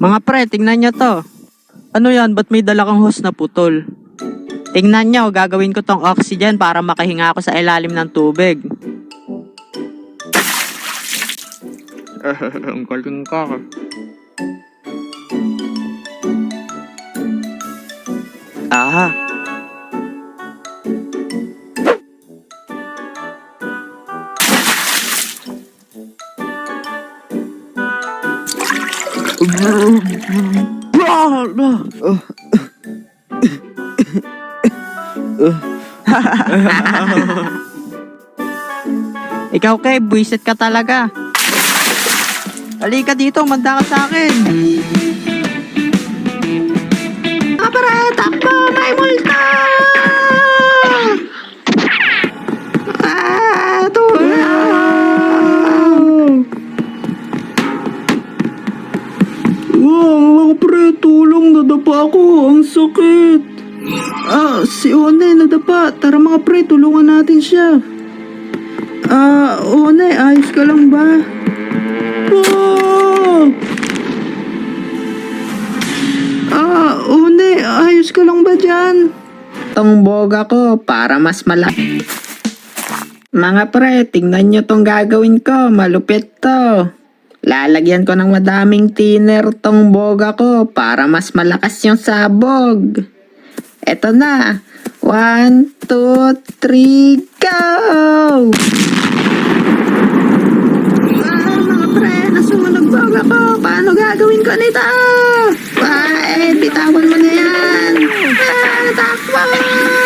Mga pre, tingnan nyo to. Ano yan? Ba't may dala kang hose na putol? Tingnan nyo, gagawin ko tong oxygen para makahinga ako sa ilalim ng tubig. Ang galing ka. Ah. Ikaw, Kev, buwisit ka talaga. Halika dito, manda ka sa akin. Para, takbo, may multa! Tulong! Wow, mga pre, tulong, nadapa ako, ang sakit. Si One, nadapa. Tara mga pre, tulungan natin siya. One, ayos ka lang ba? One, ayos ka lang ba dyan? Tong boga ko para mas malaki. Mga pre, tingnan nyo tong gagawin ko. Malupit to. Lalagyan ko ng madaming thinner tong boga ko para mas malakas yung sabog. Eto na. 1, 2, 3, go! Mga pre, nasunog boga ko. Paano gagawin ko nito? Bitawan mo na yan. Takbo!